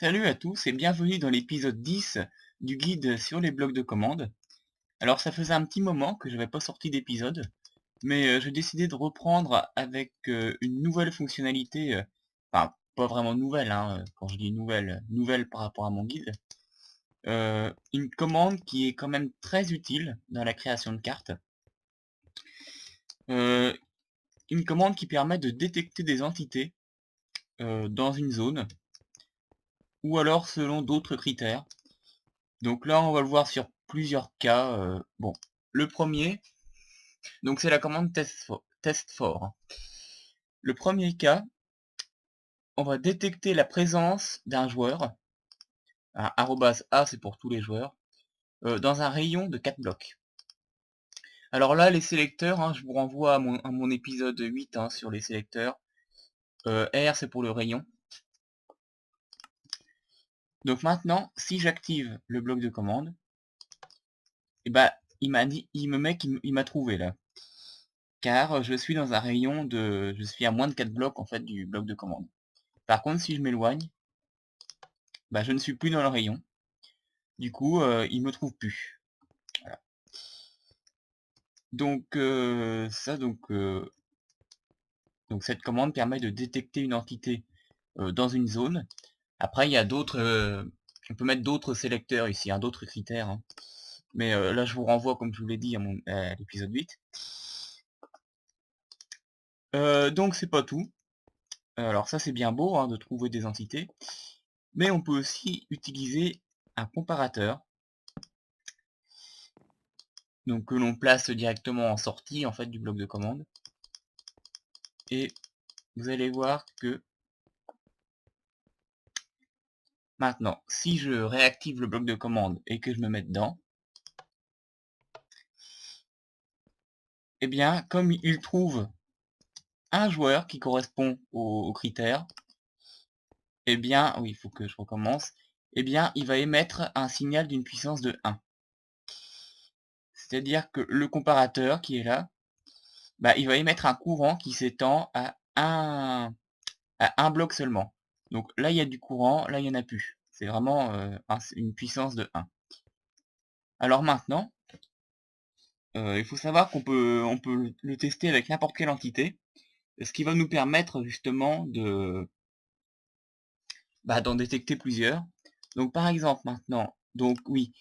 Salut à tous et bienvenue dans l'épisode 10 du guide sur les blocs de commande. Alors ça faisait un petit moment que je n'avais pas sorti d'épisode, mais j'ai décidé de reprendre avec une nouvelle fonctionnalité, enfin pas vraiment nouvelle, hein, quand je dis nouvelle, nouvelle par rapport à mon guide. Une commande qui est quand même très utile dans la création de cartes. Euh, une commande qui permet de détecter des entités dans une zone, ou alors selon d'autres critères. Donc là, on va le voir sur plusieurs cas. Bon, le premier, donc c'est la commande test for. Le premier cas, on va détecter la présence d'un joueur, @A c'est pour tous les joueurs, dans un rayon de 4 blocs. Alors là, les sélecteurs, hein, je vous renvoie à mon épisode 8 hein, sur les sélecteurs. R c'est pour le rayon. Donc maintenant, si j'active le bloc de commande, et bah, il m'a trouvé là. Car je suis dans un rayon de... Je suis à moins de 4 blocs en fait du bloc de commande. Par contre, si je m'éloigne, bah, je ne suis plus dans le rayon. Du coup, il me trouve plus. Voilà. Donc donc cette commande permet de détecter une entité dans une zone. Après, il y a d'autres... on peut mettre d'autres sélecteurs ici, hein, d'autres critères. Hein. Mais là, je vous renvoie, comme je vous l'ai dit, à l'épisode 8. Donc c'est pas tout. Alors ça c'est bien beau hein, de trouver des entités. Mais on peut aussi utiliser un comparateur. Donc que l'on place directement en sortie en fait du bloc de commande. Et vous allez voir que maintenant, si je réactive le bloc de commande et que je me mets dedans, eh bien, comme il trouve un joueur qui correspond aux critères, eh bien, oui, il faut que je recommence, eh bien, il va émettre un signal d'une puissance de 1. C'est-à-dire que le comparateur qui est là, bah, il va émettre un courant qui s'étend à un bloc seulement. Donc là, il y a du courant, là, il n'y en a plus. C'est vraiment une puissance de 1. Alors maintenant, il faut savoir on peut le tester avec n'importe quelle entité, ce qui va nous permettre justement d'en détecter plusieurs. Donc par exemple maintenant, donc oui,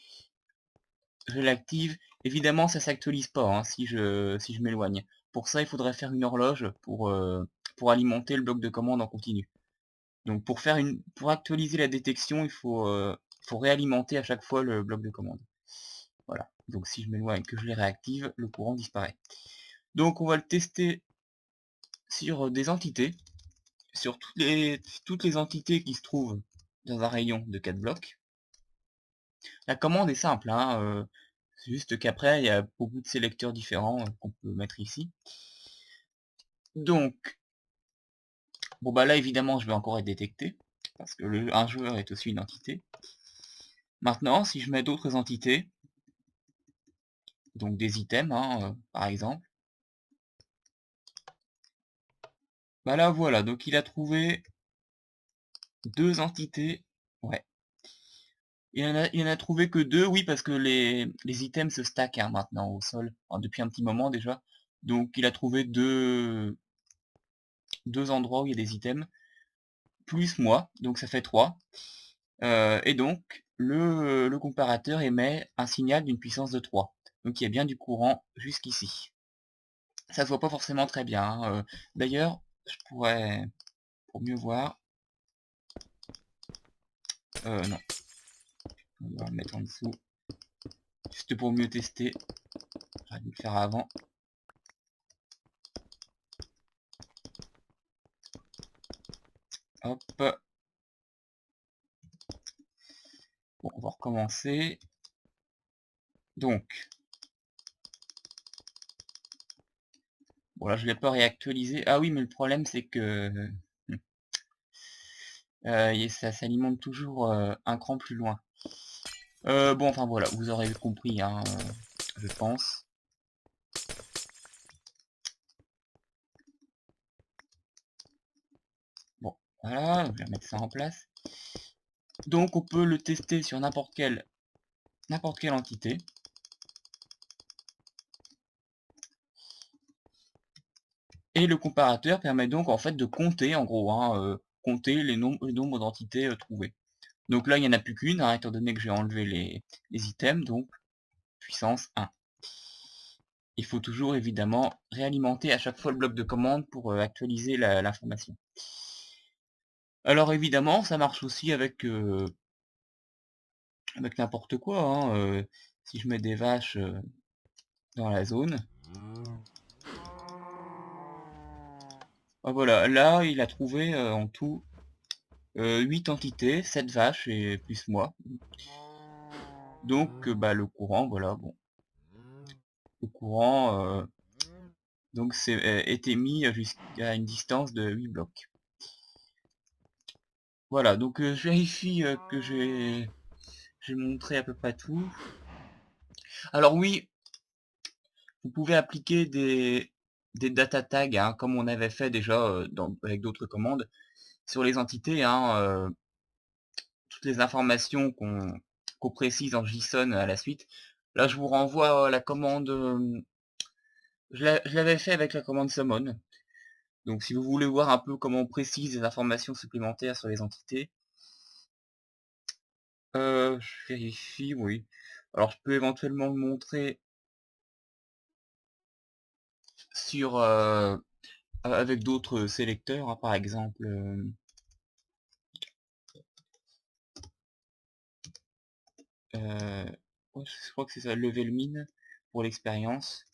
je l'active. Évidemment, ça s'actualise pas hein, si je m'éloigne. Pour ça, il faudrait faire une horloge pour alimenter le bloc de commande en continu. Donc pour actualiser la détection, faut réalimenter à chaque fois le bloc de commande. Voilà. Donc si je m'éloigne et que je les réactive, le courant disparaît. Donc on va le tester sur des entités, sur toutes les entités qui se trouvent dans un rayon de 4 blocs. La commande est simple, hein, c'est juste qu'après il y a beaucoup de sélecteurs différents qu'on peut mettre ici. Donc, bon bah là évidemment je vais encore être détecté, parce que un joueur est aussi une entité. Maintenant, si je mets d'autres entités, donc des items, hein, par exemple, bah là voilà, donc il a trouvé deux entités, ouais. Il en a trouvé que deux, oui, parce que les items se stackent hein, maintenant au sol, enfin, depuis un petit moment déjà. Donc il a trouvé deux endroits où il y a des items, plus moi, donc ça fait 3. Et donc le comparateur émet un signal d'une puissance de 3. Donc il y a bien du courant jusqu'ici. Ça se voit pas forcément très bien. Hein. D'ailleurs, je pourrais, pour mieux voir, non, on va le mettre en dessous, juste pour mieux tester. J'aurais dû le faire avant. Hop. Bon, on va recommencer. Donc, bon là je l'ai pas réactualisé. Ah oui, mais le problème c'est que ça s'alimente toujours un cran plus loin. Bon, enfin voilà, vous aurez compris, hein, je pense. Bon, voilà, je vais remettre ça en place. Donc on peut le tester sur n'importe quelle entité. Et le comparateur permet donc en fait de compter, en gros, hein, compter le nombre d'entités trouvées. Donc là, il n'y en a plus qu'une, hein, étant donné que j'ai enlevé les items, donc puissance 1. Il faut toujours évidemment réalimenter à chaque fois le bloc de commande pour actualiser l'information. Alors évidemment, ça marche aussi avec n'importe quoi, hein, si je mets des vaches dans la zone. Ah, voilà, là il a trouvé en tout 8 entités, 7 vaches et plus moi. Donc bah, le courant, voilà, bon. Le courant donc c'est été mis jusqu'à une distance de 8 blocs. Voilà, donc je vérifie que j'ai montré à peu près tout. Alors oui, vous pouvez appliquer des data tags, hein, comme on avait fait déjà avec d'autres commandes, sur les entités, hein, toutes les informations qu'on précise en JSON à la suite. Là, je vous renvoie à la commande, je l'avais fait avec la commande summon. Donc si vous voulez voir un peu comment on précise les informations supplémentaires sur les entités, je vérifie, oui. Alors je peux éventuellement le montrer sur avec d'autres sélecteurs, hein, par exemple. Ouais, je crois que c'est ça, level min pour l'expérience.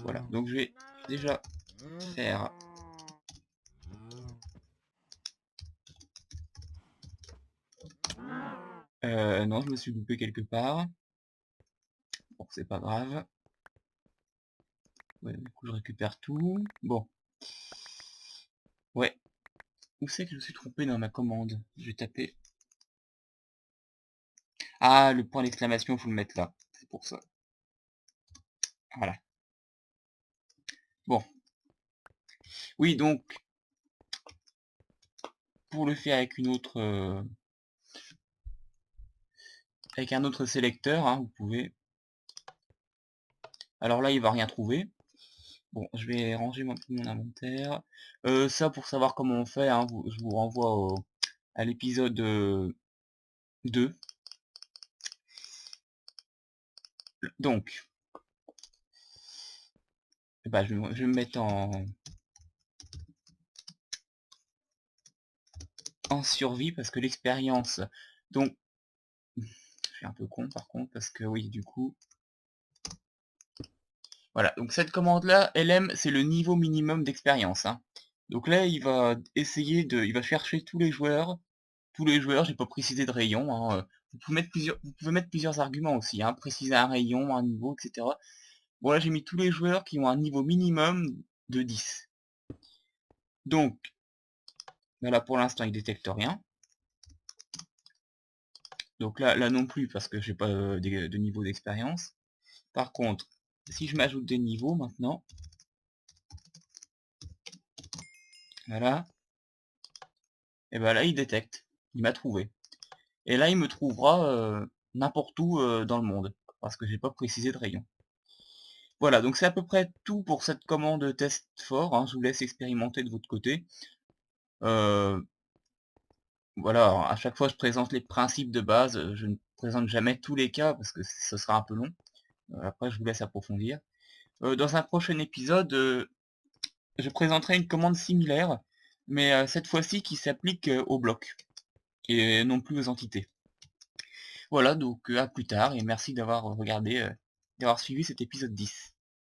Voilà, donc je vais déjà faire non, je me suis loupé quelque part. Bon, c'est pas grave. Ouais, du coup, je récupère tout. Bon. Ouais. Où c'est que je me suis trompé dans ma commande? Je vais taper. Ah, le point d'exclamation, faut le mettre là. C'est pour ça. Voilà. Bon. Oui, donc, pour le faire avec une autre... avec un autre sélecteur, hein, vous pouvez... Alors là, il va rien trouver. Bon, je vais ranger mon inventaire. Ça, pour savoir comment on fait, hein, je vous renvoie à l'épisode 2. Donc, bah, je vais me mettre en survie parce que l'expérience... Donc, je suis un peu con par contre parce que oui, du coup... Voilà, donc cette commande-là, LM, c'est le niveau minimum d'expérience, hein. Donc là, il va essayer de... Il va chercher tous les joueurs. J'ai pas précisé de rayon, hein. Vous pouvez mettre plusieurs arguments aussi, hein, préciser un rayon, un niveau, etc. Bon là j'ai mis tous les joueurs qui ont un niveau minimum de 10. Donc, là pour l'instant il détecte rien. Donc là non plus parce que j'ai pas de niveau d'expérience. Par contre, si je m'ajoute des niveaux maintenant, voilà, et ben là il détecte, il m'a trouvé. Et là il me trouvera n'importe où dans le monde, parce que j'ai pas précisé de rayon. Voilà, donc c'est à peu près tout pour cette commande test fort, hein. Je vous laisse expérimenter de votre côté. Voilà, à chaque fois je présente les principes de base, je ne présente jamais tous les cas parce que ce sera un peu long. Après je vous laisse approfondir. Dans un prochain épisode, je présenterai une commande similaire, mais cette fois-ci qui s'applique aux blocs et non plus aux entités. Voilà, donc à plus tard et merci d'avoir regardé, d'avoir suivi cet épisode 10.